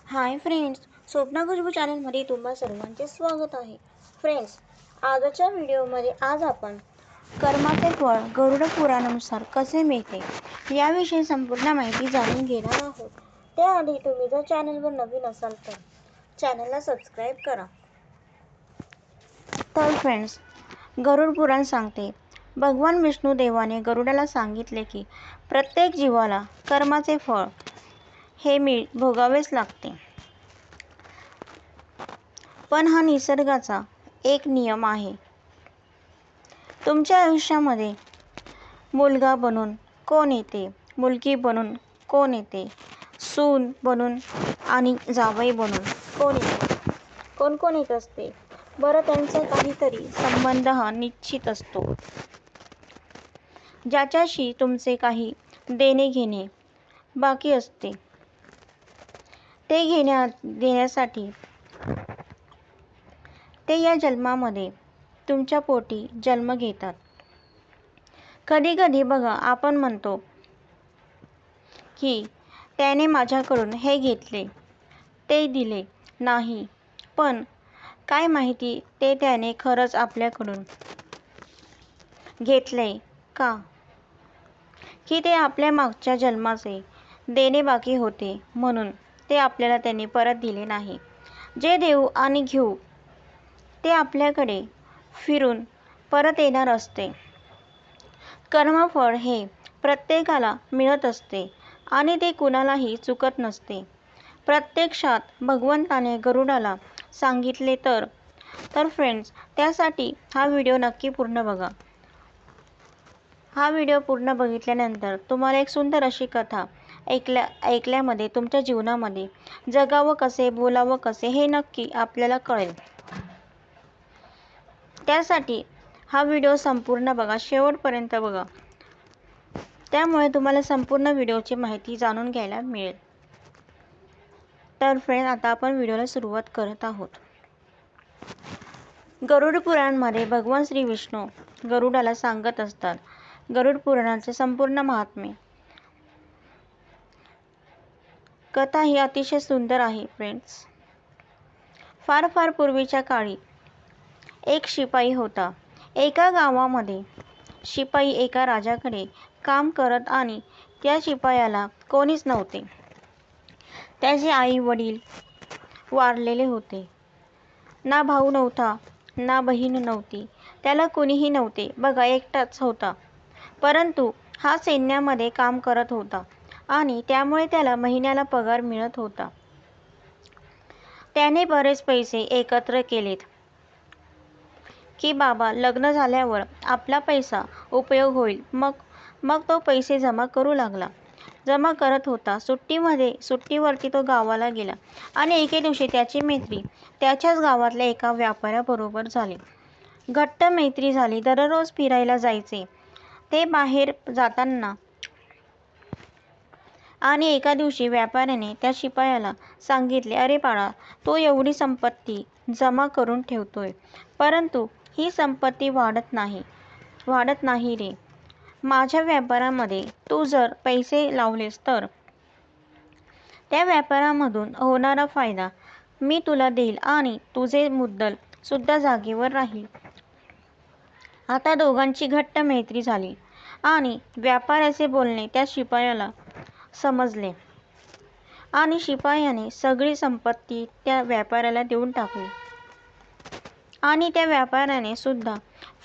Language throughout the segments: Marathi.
हाय फ्रेंड्स, स्वप्ना खुशबू चॅनलमध्ये तुम्हा सर्वांचे स्वागत आहे. फ्रेंड्स, आजच्या व्हिडिओमध्ये आज आपण कर्माचे फळ गरुड पुराणानुसार कसे मिळते याविषयी संपूर्ण माहिती जाणून घेणार आहोत. त्याआधी तुम्ही जर चॅनलवर नवीन असाल तर चॅनलला सबस्क्राईब करा. तर फ्रेंड्स, गरुड पुराण सांगते, भगवान विष्णू देवाने गरुडाला सांगितले की प्रत्येक जीवाला कर्माचे फळ हे भोगावेच लागते. पण हा निसर्गाचा एक नियम आहे. तुमच्या आयुष्यामध्ये मुलगा बनून कोण येते, मुलगी बनून कोण येते, सून बनून आणि जावई बनून कोण येते, कोण कोण येत असते. बरं, त्यांचा काहीतरी संबंध हा निश्चित असतो, ज्याच्याशी तुमचे काही देणे घेणे बाकी असते. ते देण्यासाठी ते या जन्मामध्ये तुमच्या पोटी जन्म घेतात. कधी कधी बघा, आपण म्हणतो की त्याने माझ्याकडून हे घेतले, ते दिले नाही, पण काय माहिती ते त्याने खरंच आपल्याकडून घेतले का, की ते आपल्या मागच्या जन्माचे देणे बाकी होते म्हणून ते आपल्याला त्यांनी परत दिले नाही. जे देऊ आणि घेऊ ते आपल्याकडे फिरून परत येणार असते. कर्मफळ हे प्रत्येकाला मिळत असते आणि ते कुणालाही चुकत नसते. प्रत्यक्षात भगवंताने गरुडाला सांगितले तर फ्रेंड्स, त्यासाठी हा व्हिडिओ नक्की पूर्ण बघा. हा व्हिडिओ पूर्ण बघितल्यानंतर तुम्हाला एक सुंदर अशी कथा ऐकल्यामध्ये तुमच्या जीवनामध्ये जगावं कसे, बोलावं कसे हे नक्की आपल्याला कळेल. त्यासाठी हा व्हिडिओ संपूर्ण बघा, शेवटपर्यंत बघा. त्यामुळे तुम्हाला संपूर्ण व्हिडिओची माहिती जाणून घ्यायला मिळेल. तर फ्रेंड, आता आपण व्हिडिओला सुरुवात करत आहोत. गरुड पुराणमध्ये भगवान श्री विष्णू गरुडाला सांगत असतात गरुड पुराणाचे संपूर्ण महात्म्य. कथा ही अतिशय सुंदर आहे फ्रेंड्स. फार फार पूर्वीच्या काळी एक शिपाई होता. एका गावामध्ये शिपाई एका राजाकडे काम करत आणि त्या शिपायाला कोणीच नव्हते. त्याचे आई वडील वारलेले होते. ना भाऊ नव्हता, ना बहीण नव्हती. त्याला कोणीही नव्हते. बघा, एकटाच होता. परंतु हा सैन्यामध्ये काम करत होता आणि त्यामुळे त्याला महिन्याला पगार मिळत होता. त्याने बरेच पैसे एकत्र केलेत की बाबा लग्न झाल्यावर आपला पैसा उपयोग होईल. मग तो पैसे जमा करू लागला. जमा करत होता. सुट्टीवरती तो गावाला गेला आणि एके दिवशी त्याची मैत्री त्याच्याच गावातल्या एका व्यापाऱ्याबरोबर झाली. घट्ट मैत्री झाली. दररोज फिरायला जायचे ते बाहेर जाताना. आणि एका दिवशी व्यापाऱ्याने त्या शिपायाला सांगितले, अरे बाळा, तो एवढी संपत्ती जमा करून ठेवतोय, परंतु ही संपत्ती वाढत नाही रे. माझ्या व्यापारामध्ये तू जर पैसे लावलेस तर त्या व्यापारामधून होणारा फायदा मी तुला देईल आणि तुझे मुद्दल सुद्धा जागेवर राहील. आता दोघांची घट्ट मैत्री झाली आणि व्यापाऱ्याचे बोलणे त्या शिपायाला समजले आणि शिपायाने सगळी संपत्ती त्या व्यापाऱ्याला देऊन टाकली. आणि त्या व्यापाऱ्याने सुद्धा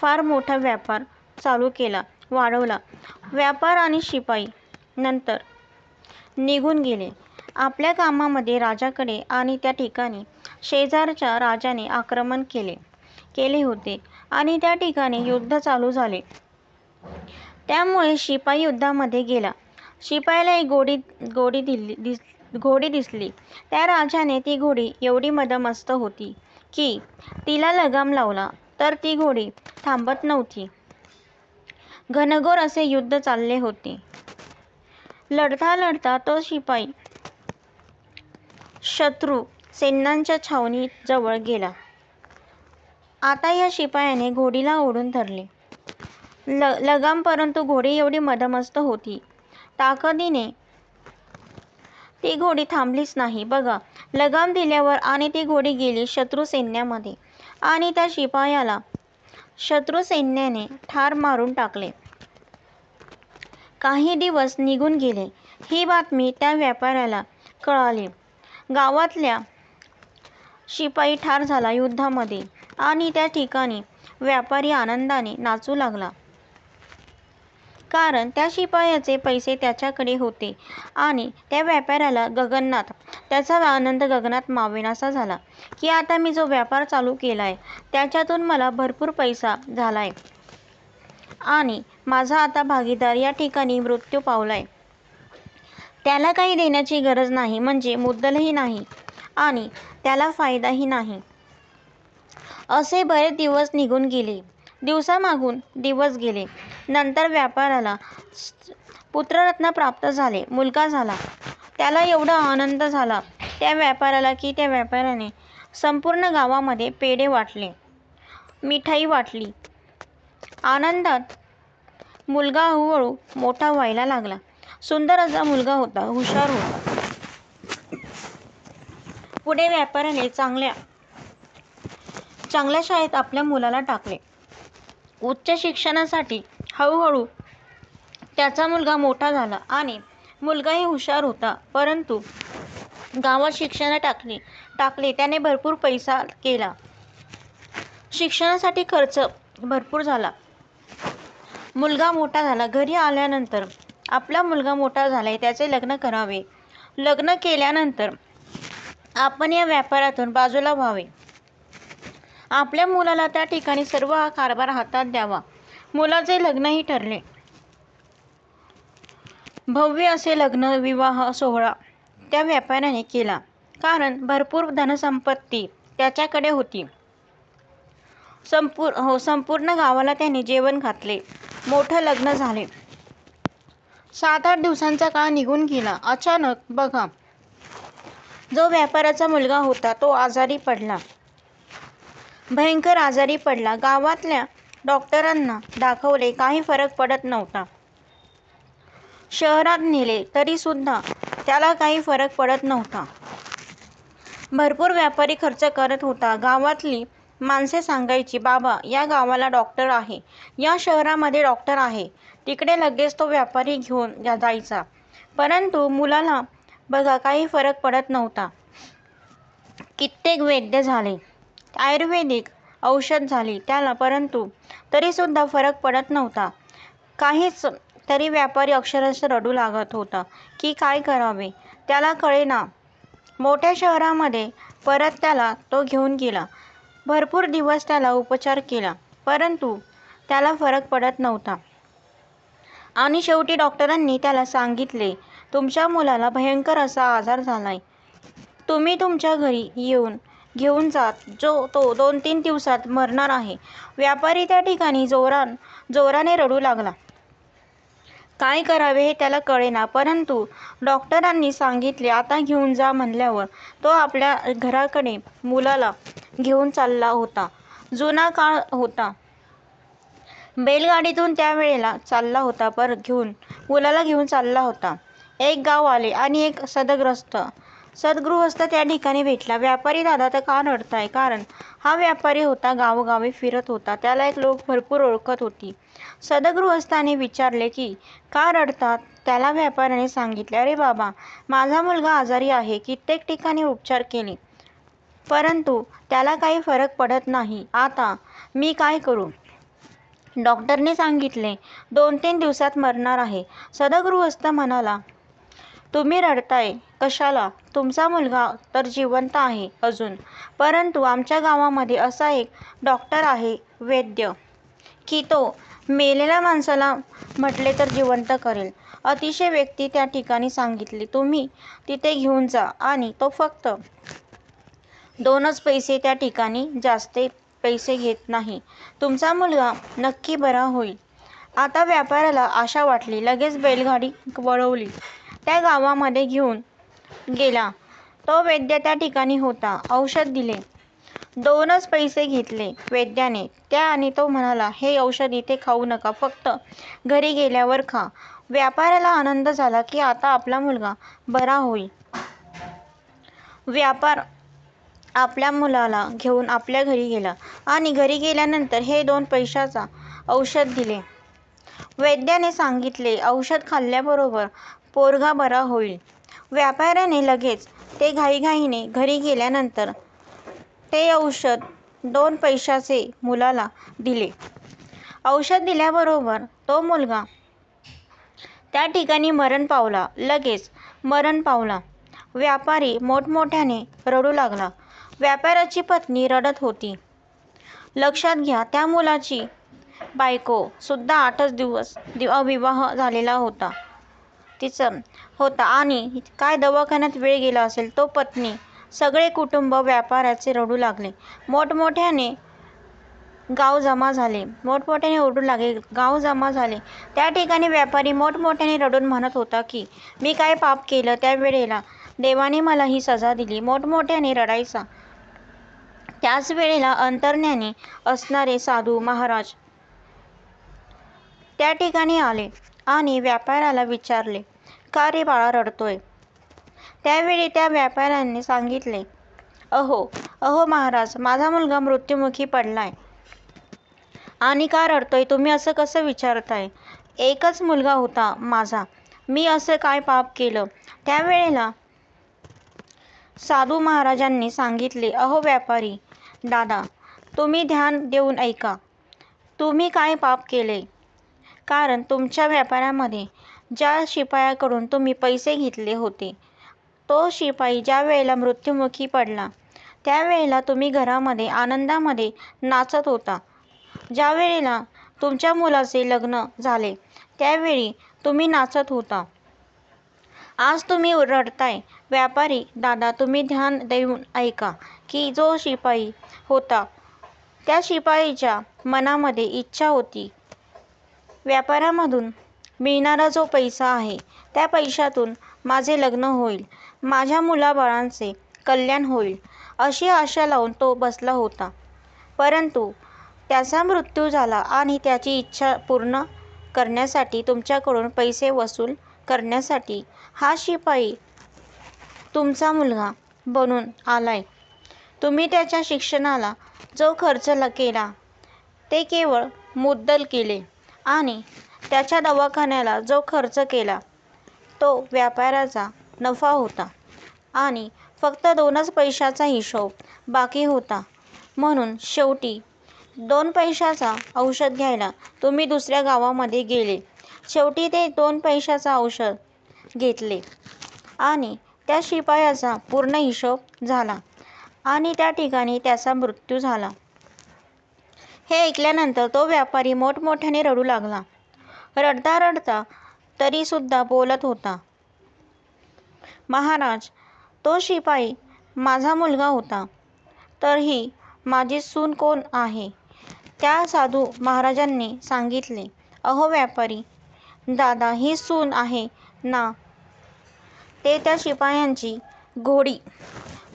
फार मोठा व्यापार चालू केला, वाढवला. व्यापार आणि शिपाई नंतर निघून गेले आपल्या कामामध्ये राजाकडे आणि त्या ठिकाणी शेजारच्या राजाने आक्रमण केले होते आणि त्या ठिकाणी युद्ध चालू झाले. त्यामुळे शिपाई युद्धामध्ये गेला. शिपायाला एक घोडी दिसली. त्या राजाने ती घोडी एवढी मदमस्त होती की तिला लगाम लावला तर ती घोडी थांबत नव्हती. घनघोर असे युद्ध चालले होते. लढता लढता तो शिपाई शत्रू सैन्याच्या छावणी जवळ गेला. आता या शिपायाने घोडीला ओढून धरले लगाम, परंतु घोडी एवढी मदमस्त होती, ताकदीने ती घोडी थांबलीच नाही. बघा, लगाम दिल्यावर आणि ती घोडी गेली शत्रू सैन्यामध्ये आणि त्या शिपायाला शत्रू सैन्याने ठार मारून टाकले. काही दिवस निघून गेले. ही बातमी त्या व्यापाऱ्याला कळाली. गावातल्या शिपाई ठार झाला युद्धामध्ये आणि त्या ठिकाणी व्यापारी आनंदाने नाचू लागला. कारण त्या शिपायाचे पैसे त्याच्याकडे होते आणि त्या व्यापाऱ्याला गगनात त्याचा आनंद गगनात मावेनासा झाला की आता मी जो व्यापार चालू केलाय त्याच्यातून मला भरपूर पैसा झालाय आणि माझा आता भागीदार या ठिकाणी मृत्यू पावलाय. त्याला काही देण्याची गरज नाही, म्हणजे मुद्दलही नाही आणि त्याला फायदाही नाही. असे बरेच दिवस निघून गेले. दिवसामागून दिवस गेले. नंतर व्यापाऱ्याला पुत्ररत्न प्राप्त झाले, मुलगा झाला. त्याला एवढा आनंद झाला त्या व्यापाऱ्याला की त्या व्यापाऱ्याने संपूर्ण गावामध्ये पेढे वाटले, मिठाई वाटली. आनंदात मुलगा हळूहळू मोठा व्हायला लागला. सुंदर असा मुलगा होता, हुशार होता. पुढे व्यापाऱ्याने चांगल्या शाळेत आपल्या मुलाला टाकले. उच्च शिक्षणासाठी हळूहळू त्याचा मुलगा मोठा झाला आणि मुलगाही हुशार होता. परंतु गावात शिक्षणाला टाकले त्याने भरपूर पैसा केला. शिक्षणासाठी खर्च भरपूर झाला. मुलगा मोठा झाला. घरी आल्यानंतर आपला मुलगा मोठा झालाय, त्याचे लग्न करावे. लग्न केल्यानंतर आपण या व्यापारातून बाजूला व्हावे. आपल्या मुलाला त्या ठिकाणी सर्व हा कारभार हातात द्यावा. मुलाचे लग्नही ठरले. भव्य असे लग्न विवाह सोहळा त्या व्यापाऱ्याने केला. कारण भरपूर धनसंपत्ती त्याच्याकडे होती. संपूर्ण गावाला त्याने जेवण घातले. मोठं लग्न झाले. 7-8 दिवसांचा काळ निघून गेला. अचानक बघा, जो व्यापाऱ्याचा मुलगा होता तो आजारी पडला. भयंकर आजारी पडला. गावातल्या डॉक्टरांना दाखवले, काही फरक पडत नव्हता. शहरात नेले तरी सुद्धा त्याला काही फरक पडत नव्हता. भरपूर व्यापारी खर्च करत होता. गावातली माणसे सांगायची, बाबा या गावाला डॉक्टर आहे, या शहरामध्ये डॉक्टर आहे. तिकडे लगेच तो व्यापारी घेऊन जायचा. परंतु मुलाला बघा काही फरक पडत नव्हता. कित्येक वैद्य झाले, आयुर्वेदिक औषध झाली त्याला, परंतु तरी सुद्धा फरक पडत नव्हता काहीच. तरी व्यापारी अक्षरशः रडू लागत होता की काय करावे त्याला कळेना. मोठ्या शहरामध्ये परत त्याला तो घेऊन गेला. भरपूर दिवस त्याला उपचार केला, परंतु त्याला फरक पडत नव्हता. आणि शेवटी डॉक्टरांनी त्याला सांगितले, तुमच्या मुलाला भयंकर असा आजार झालाय, तुम्ही तुमच्या घरी घेऊन जात, तो 2-3 दिवसात मरणार आहे. व्यापारी त्या ठिकाणी जोराने रडू लागला. काय करावे हे त्याला कळेना. परंतु डॉक्टरांनी सांगितले, आता घेऊन जा म्हणल्यावर तो आपल्या घराकडे मुलाला घेऊन चालला होता. जुना काळ होता. बैलगाडीतून त्यावेळेला चालला होता. मुलाला घेऊन चालला होता. एक गाव आले आणि एक सद्गृहस्थ त्या ठिकाणी भेटला. व्यापारी, दादा तर का रडताय? कारण हा व्यापारी होता, गावोगावी फिरत होता. त्याला एक लोक भरपूर ओळखत होती. सद्गृहस्थाने विचारले की का रडतात? त्याला व्यापाऱ्याने सांगितले, अरे बाबा, माझा मुलगा आजारी आहे, कित्येक ठिकाणी उपचार केले, परंतु त्याला काही फरक पडत नाही. आता मी काय करू? डॉक्टरने सांगितले 2-3 दिवसात मरणार आहे. सद्गृहस्थ म्हणाला, तुम्ही रडताय कशाला? तुमचा मुलगा तर जिवंत आहे अजून. परंतु आमच्या गावामध्ये असा एक डॉक्टर आहे, वैद्य, की तो मेलेल्या माणसाला म्हटले तर जिवंत करेल. अतिशय व्यक्ती त्या ठिकाणी सांगितली, तुम्ही तिथे घेऊन जा आणि तो फक्त 2च पैसे त्या ठिकाणी, जास्त पैसे घेत नाही. तुमचा मुलगा नक्की बरा होईल. आता व्यापाऱ्याला आशा वाटली. लगेच बैलगाडी वळवली. त्या गावामध्ये घेऊन गेला. तो वैद्य त्या ठिकाणी होता. औषध दिले. 2च पैसे घेतले वैद्याने आणि तो म्हणाला, हे औषध इथे खाऊ नका, फक्त घरी गेल्यावर खा. व्यापाऱ्याला आनंद झाला की आता आपला मुलगा बरा होईल. व्यापार आपल्या मुलाला घेऊन आपल्या घरी गेला आणि घरी गेल्यानंतर हे 2 पैशाचा औषध दिले. वैद्याने सांगितले, औषध खाल्ल्याबरोबर पोरगा बरा होईल. व्यापाऱ्याने लगेच ते घाईघाईने घरी गेल्यानंतर ते औषध 2 पैशाचे मुलाला दिले. औषध दिल्याबरोबर तो मुलगा त्या ठिकाणी मरण पावला. लगेच मरण पावला. व्यापारी मोठमोठ्याने रडू लागला. व्यापाऱ्याची पत्नी रडत होती. लक्षात घ्या, त्या मुलाची बायको सुद्धा 8च दिवस अविवाह झालेला होता तिचं होता आणि काय दवाखान्यात वेळ गेला असेल. तो पत्नी, सगळे कुटुंब व्यापाऱ्याचे रडू लागले. मोठमोठ्याने गाव जमा झाले. मोठमोठ्याने ओरडू लागले. गाव जमा झाले. त्या ठिकाणी व्यापारी मोठमोठ्याने रडून म्हणत होता की मी काय पाप केलं, त्यावेळेला देवाने मला ही सजा दिली. मोठमोठ्याने रडायचा. त्याच वेळेला अंतर्ज्ञानी असणारे साधू महाराज त्या ठिकाणी आले आणि व्यापाऱ्याला विचारले, का रे बाळा रडतोय? त्यावेळी त्या व्यापाऱ्याने सांगितले, अहो महाराज, माझा मुलगा मृत्युमुखी पडलाय. आणि का रडतोय तुम्ही असं कसं विचारताय? एकच मुलगा होता माझा. मी असं काय पाप केलं? त्यावेळेला साधू महाराजांनी सांगितले, अहो व्यापारी दादा, तुम्ही ध्यान देऊन ऐका. तुम्ही काय पाप केले? कारण तुमच्या व्यापारामध्ये ज्या शिपायाकडून तुम्ही पैसे घेतले होते, तो शिपाई ज्या वेळेला मृत्युमुखी पडला, त्यावेळेला तुम्ही घरामध्ये आनंदामध्ये नाचत होता. ज्या वेळेला तुमच्या मुलाचे लग्न झाले, त्यावेळी तुम्ही नाचत होता. आज तुम्ही रडताय. व्यापारी दादा, तुम्ही ध्यान देऊन ऐका की जो शिपाई होता, त्या शिपाईच्या मनामध्ये इच्छा होती, व्यापारामधून मिळणारा जो पैसा आहे, त्या पैशातून माझे लग्न होईल, माझ्या मुलाबाळांचे कल्याण होईल, अशी आशा लावून तो बसला होता. परंतु त्याचा मृत्यू झाला आणि त्याची इच्छा पूर्ण करण्यासाठी, तुमच्याकडून पैसे वसूल करण्यासाठी हा शिपाई तुमचा मुलगा बनून आलाय. तुम्ही त्याच्या शिक्षणाला जो खर्च केला, ते केवळ मुद्दल केले आणि त्याच्या दवाखान्याला जो खर्च केला, तो व्यापाराचा नफा होता आणि फक्त 2च पैशाचा हिशोब बाकी होता. म्हणून शेवटी 2 पैशाचा औषध घ्यायला तुम्ही दुसऱ्या गावामध्ये गेले. शेवटी ते 2 पैशाचा औषध घेतले आणि त्या शिपायाचा पूर्ण हिशोब झाला आणि त्या ठिकाणी त्याचा मृत्यू झाला. हे ऐकल्यानंतर तो व्यापारी मोठमोठ्याने रडू लागला. रडता रडता तरी सुद्धा बोलत होता, महाराज, तो शिपाई माझा मुलगा होता, तर ही माझी सून कोण आहे? त्या साधू महाराजांनी सांगितले, अहो व्यापारी दादा, ही सून आहे ना, ते त्या शिपायांची घोडी.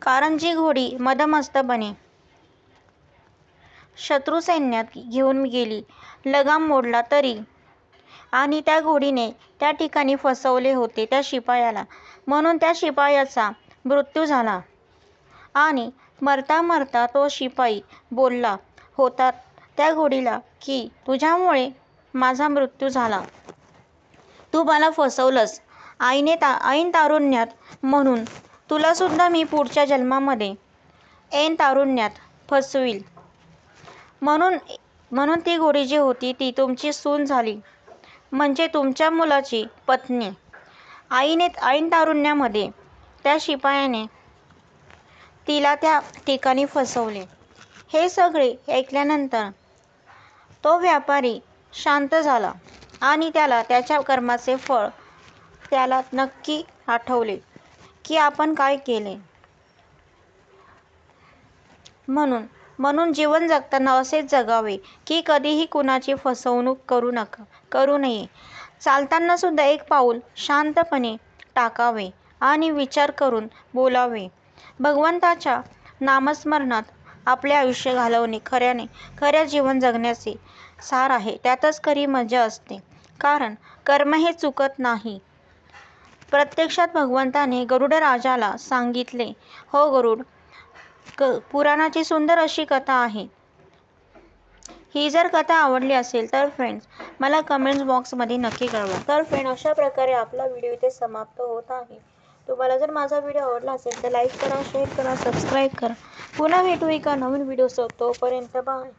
कारण जी घोडी मदमस्तपणे शत्रू सैन्यात घेऊन गेली, लगाम मोडला तरी, आणि त्या घोडीने त्या ठिकाणी फसवले होते त्या शिपायाला, म्हणून त्या शिपायाचा मृत्यू झाला. आणि मरता मरता तो शिपाई बोलला होता त्या घोडीला की तुझ्यामुळे माझा मृत्यू झाला. तू मला फसवलंस ऐन तारुण्यात, म्हणून तुला सुद्धा मी पुढच्या जन्मामध्ये ऐन तारुण्यात फसवील. म्हणून ती घोडी जी होती ती तुमची सून झाली, म्हणजे तुमच्या मुलाची पत्नी. ऐन तारुण्यामध्ये त्या शिपायाने तिला त्या ठिकाणी फसवले. हे सगळे ऐकल्यानंतर तो व्यापारी शांत झाला आणि त्याला त्याच्या कर्माचे फळ त्याला नक्की आठवले की आपण काय केले. म्हणून जीवन जगताना असेच जगावे की कधीही कुणाची फसवणूक करू नये. चालताना सुद्धा एक पाऊल शांतपणे टाकावे आणि विचार करून बोलावे. भगवंताच्या नामस्मरणात आपले आयुष्य घालवणे खऱ्या जीवन जगण्याचे सार आहे. त्यातच खरी मजा असते. कारण कर्म हे चुकत नाही. प्रत्यक्षात भगवंताने गरुडराजाला सांगितले, हो गरुड, पुराणाची सुंदर अशी कथा आहे. ही जर कथा आवडली असेल तर फ्रेंड्स मला कमेंट्स बॉक्समध्ये नक्की कळवा. तर फ्रेंड, अशा प्रकारे आपला व्हिडिओ इथे समाप्त होत आहे. तुम्हाला जर माझा व्हिडिओ आवडला असेल तर लाईक करा, शेअर करा, सबस्क्राईब करा. पुन्हा भेटू एका नवीन व्हिडिओसोबत. तोपर्यंत बाय.